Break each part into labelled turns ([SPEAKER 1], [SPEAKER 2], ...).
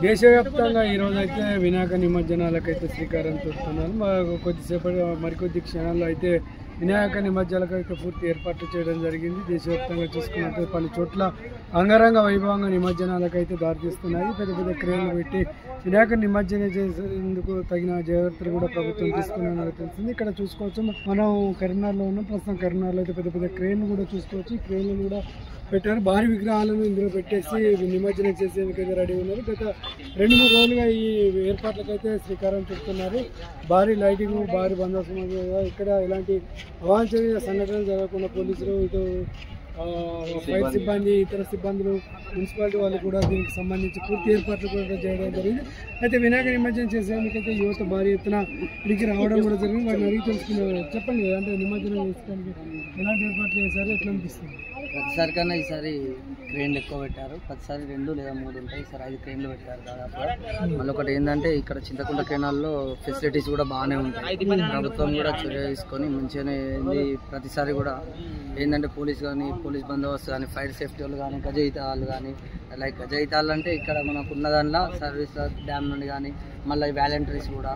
[SPEAKER 1] దేశవ్యాప్తంగా ఈరోజైతే వినాయక నిమజ్జనాలకైతే శ్రీకారం చుడుతున్నారు. కొద్దిసేపటి మరికొద్ది క్షణాల్లో అయితే వినాయక నిమజ్జనాలకైతే పూర్తి ఏర్పాట్లు చేయడం జరిగింది. దేశవ్యాప్తంగా చూసుకున్నట్టు పలు చోట్ల అంగరంగ వైభవంగా నిమజ్జనాలకైతే దారితీస్తున్నాయి. పెద్ద పెద్ద క్రేన్లు పెట్టి వినాయక నిమజ్జనం చేసేందుకు తగిన జాగ్రత్తలు కూడా ప్రభుత్వం తీసుకున్నట్టు తెలిసింది. ఇక్కడ చూసుకోవచ్చు, మనం కరీంనగర్లో ఉన్నాం. ప్రస్తుతం కరీంనగర్లో అయితే పెద్ద పెద్ద క్రేన్లు కూడా చూసుకోవచ్చు. ఈ క్రేన్లు కూడా పెట్టారు. భారీ విగ్రహాలను ఇందులో పెట్టేసి నిమజ్జనం చేసేందుకైతే రెడీ ఉన్నారు. గత 2-3 రోజులుగా ఈ ఏర్పాట్లకైతే శ్రీకారం చుడుతున్నారు. భారీ లైటింగ్, భారీ బందోబస్తు, ఇక్కడ ఎలాంటి అవాంఛనీయ సంఘటనలు జరగకుండా పోలీసులు, ఇటు ఫైర్ సిబ్బంది, ఇతర సిబ్బందులు, మున్సిపాలిటీ వాళ్ళు కూడా దీనికి సంబంధించి పూర్తి ఏర్పాట్లు కూడా చేయడం జరిగింది. అయితే వినాయక నిమజ్జనం చేసేందుకైతే యువత భారీ ఎత్తున ఇక్కడికి రావడం కూడా జరిగింది. వాటిని అడిగి తెలుసుకున్నారు. చెప్పండి, అంటే నిమజ్జనం చేసుకోవడానికి ఎలాంటి ఏర్పాట్లు చేశారు, ఎట్లా అనిపిస్తుంది?
[SPEAKER 2] ప్రతిసారి కన్నా ఈసారి క్రేన్లు ఎక్కువ పెట్టారు. ప్రతిసారి 2 లేదా 3 ఉంటాయి, ఈసారి 5 క్రేన్లు పెట్టారు దాదాపుగా. మళ్ళీ ఒకటి ఏంటంటే ఇక్కడ చింతకుంట కెనాల్లో ఫెసిలిటీస్ కూడా బాగానే ఉంటాయి. ప్రభుత్వం కూడా చర్య తీసుకొని మంచిగానే ప్రతిసారి కూడా ఏంటంటే పోలీస్ బందోబస్తు కానీ, ఫైర్ సేఫ్టీ వాళ్ళు కానీ, గజయితాలు కానీ, లైక్ గజయితాలు అంటే ఇక్కడ మనకు ఉన్న దానిలో సర్వీస్ డ్యామ్ నుండి కానీ, మళ్ళీ వాలంటీర్స్ కూడా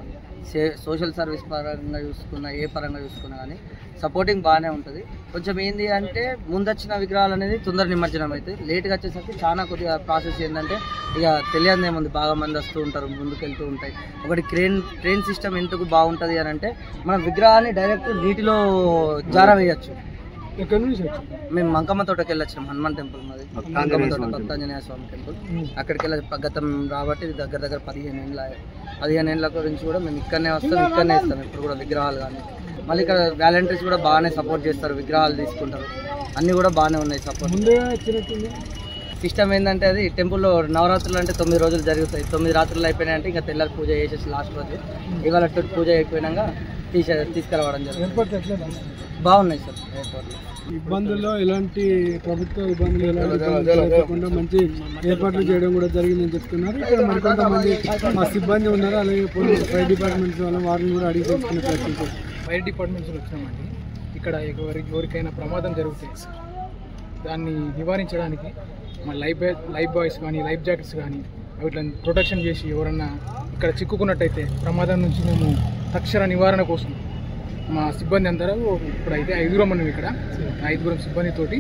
[SPEAKER 2] సోషల్ సర్వీస్ పరంగా చూసుకున్నా, ఏ పరంగా చూసుకున్నా కానీ సపోర్టింగ్ బాగానే ఉంటుంది. కొంచెం ఏంది అంటే ముందొచ్చిన విగ్రహాలు అనేది తొందర నిమజ్జనం అవుతుంది. లేట్గా వచ్చేసరికి చాలా కొద్దిగా ప్రాసెస్ ఏంటంటే ఇక తెలియదేముంది, బాగా మంది వస్తూ ఉంటారు, ముందుకు వెళ్తూ ఉంటాయి. ఒకటి ట్రైన్ సిస్టమ్ ఎందుకు బాగుంటుంది అని అంటే మనం విగ్రహాన్ని డైరెక్ట్ నీటిలో జారవేయచ్చు.
[SPEAKER 1] ఎక్కడి నుంచి
[SPEAKER 2] మేము మంకమ్మ తోటకి వెళ్ళొచ్చినాం. హనుమాన్ టెంపుల్ మాది మంకమ్మ తోట, కొత్త ఆంజనేయ స్వామి టెంపుల్. అక్కడికి వెళ్ళి గతం కాబట్టి దగ్గర 15 ఏళ్ళ గురించి కూడా మేము ఇక్కడనే వస్తాం, ఇక్కడనే ఇస్తాం ఇప్పుడు కూడా విగ్రహాలు కానీ. మళ్ళీ ఇక్కడ వాలంటీర్స్ కూడా బాగానే సపోర్ట్ చేస్తారు, విగ్రహాలు తీసుకుంటారు, అన్నీ కూడా బాగానే ఉన్నాయి సపోర్ట్. సిస్టమ్ ఏంటంటే అది టెంపుల్లో నవరాత్రులు అంటే 9 రోజులు జరుగుతాయి. 9 రాత్రులు అయిపోయినాయంటే ఇంకా తెల్లారి పూజ చేసేసి లాస్ట్ రోజు ఇవాళ పూజ అయిపోయినాక తీసుకురావడం జరుగుతుంది. బాగున్నాయి సార్ ఏర్పాట్లు.
[SPEAKER 1] ఇబ్బందుల్లో ఎలాంటి ప్రభుత్వ ఇబ్బందులు ఎలాంటి మంచి ఏర్పాట్లు చేయడం కూడా జరిగిందని చెప్తున్నారు. ఇక్కడ మరికొంతమంది మా సిబ్బంది ఉన్నారు, అలాగే పోలీసు ఫైర్ డిపార్ట్మెంట్స్ వాళ్ళ వారిని కూడా అడిగి తెలుసుకునే ప్రయత్నం.
[SPEAKER 3] ఫైర్ డిపార్ట్మెంట్స్ వచ్చామండి. ఇక్కడ ఎవరికైనా ప్రమాదం జరిగితే దాన్ని నివారించడానికి మా లైఫ్ బాయ్స్ కానీ, లైఫ్ జాకెట్స్ కానీ వీటిని ప్రొటెక్షన్ చేసి ఎవరన్నా ఇక్కడ చిక్కుకున్నట్టయితే ప్రమాదం నుంచి మేము తక్షణ నివారణ కోసం మా సిబ్బంది అందరూ ఇప్పుడైతే 5 మనం ఇక్కడ 5 సిబ్బందితోటి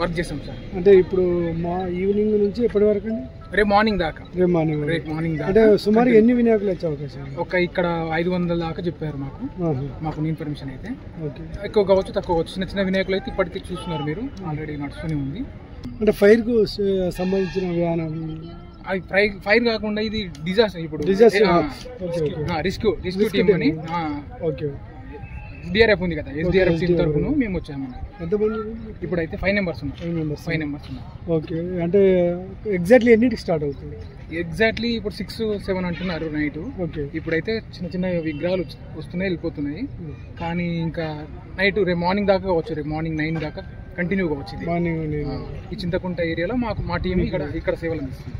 [SPEAKER 3] వర్క్ చేస్తాం సార్.
[SPEAKER 1] అంటే ఇప్పుడు మా ఈవినింగ్ నుంచి ఎప్పటి వరకు అండి?
[SPEAKER 3] రేపు మార్నింగ్ దాకా.
[SPEAKER 1] రేపు మార్నింగ్ దాకా. అంటే సుమారు ఎన్ని వినాయకులు వచ్చే అవకాశం?
[SPEAKER 3] ఇక్కడ 500 దాకా చెప్పారు మాకు ఇన్ఫర్మేషన్ అయితే. ఎక్కువ కావచ్చు, తక్కువ కావచ్చు. చిన్న వినాయకులు అయితే ఇప్పటికీ చూస్తున్నారు మీరు, ఆల్రెడీ నడుస్తూనే ఉంది.
[SPEAKER 1] అంటే ఫైర్కు సంబంధించిన విధానం
[SPEAKER 3] అది ఫైర్ కాకుండా ఇది డిజాస్టర్. ఇప్పుడు రెస్క్యూ టీమ్ అని ఎస్డిఆర్ఎఫ్ ఉంది కదా, ఎస్డిఆర్ఎఫ్ టీమ్ తరఫున మేము వచ్చాము. ఇప్పుడైతే 5 మెంబర్స్ ఉన్నారు.
[SPEAKER 1] ఓకే, అంటే ఎగ్జాక్ట్లీ ఎన్నింటికి స్టార్ట్ అవుతుంది?
[SPEAKER 3] ఎగ్జాక్ట్లీ ఇప్పుడు 6-7 అంటున్నారు నైట్. ఓకే, ఇప్పుడైతే చిన్న విగ్రహాలు వస్తున్నాయి, వెళ్ళిపోతున్నాయి. కానీ ఇంకా నైట్ రేపు మార్నింగ్ దాకా కావచ్చు, రేపు మార్నింగ్ 9 దాకా కంటిన్యూగా వచ్చింది. ఈ చింతకుంట ఏరియాలో మా టీం ఇక్కడ సేవలు అందిస్తుంది.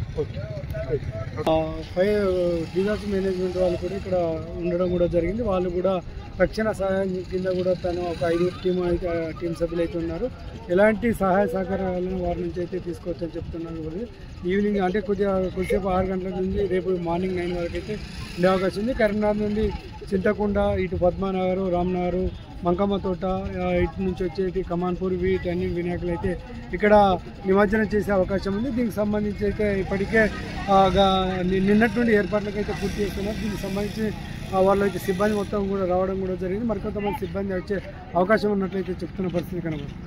[SPEAKER 1] ఫైర్ డిజాస్టర్ మేనేజ్మెంట్ వాళ్ళు కూడా ఇక్కడ ఉండడం కూడా జరిగింది. వాళ్ళు కూడా రక్షణ సహాయం కింద కూడా ఒక 5 టీం సభ్యులు అయితే ఉన్నారు. ఎలాంటి సహాయ సహకారాలను వారి నుంచి అయితే తీసుకోవచ్చని చెప్తున్నారు. ఈవినింగ్ అంటే కొద్దిసేపు 6 గంటల నుంచి రేపు మార్నింగ్ 9 వరకు అయితే ఉండే అవకాశం ఉంది. కరీంనగర్ నుండి చింతకుంట, ఇటు పద్మానగర్, రామ్నగర్, మంకమ్మ తోట, ఇటు నుంచి వచ్చేటి కమాన్పూర్, వీటన్ని వినాయకులు అయితే ఇక్కడ నిమజ్జనం చేసే అవకాశం ఉంది. దీనికి సంబంధించి అయితే ఇప్పటికే నిన్నటి నుండి ఏర్పాట్లకైతే పూర్తి చేస్తున్నారు. దీనికి సంబంధించి వాళ్ళు అయితే సిబ్బంది మొత్తం కూడా రావడం కూడా జరిగింది. మరికొంతమంది సిబ్బంది వచ్చే అవకాశం ఉన్నట్లయితే చెప్తున్న పరిస్థితి కనబడుతుంది.